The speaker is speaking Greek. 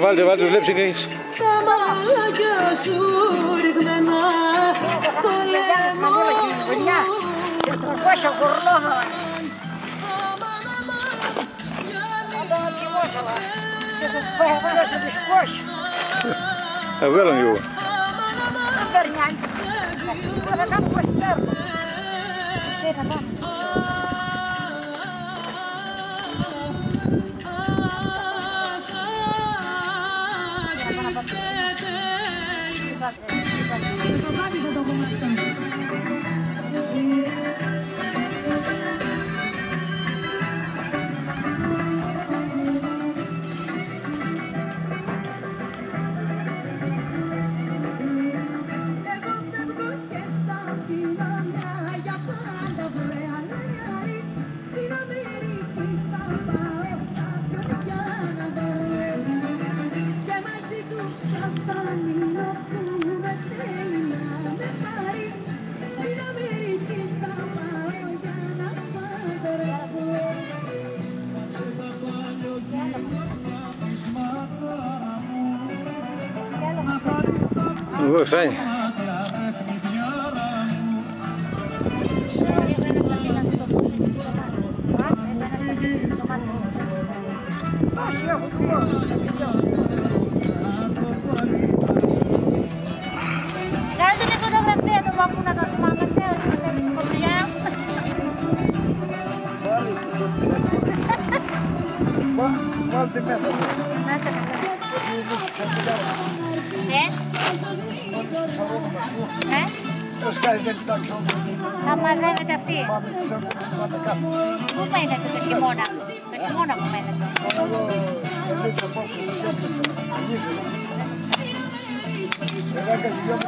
βάλτε τους λέψικες. Τα μαλλιά σου ρηγμένα στο λαιμό. Βγάλω λίγο. Εγώ φτάνει. Κάντε μια φωτογραφία του παππού να το θυμάμαστε ότι είμαστε στην κοπριά. Βάλτε μέσα. Μέσα ναι. Το σκάλι δεν ήταν πιο. Θα μαζεύετε αυτή. Πού μένετε το χειμώνα? Το χειμώνα που μένετε? Εδώ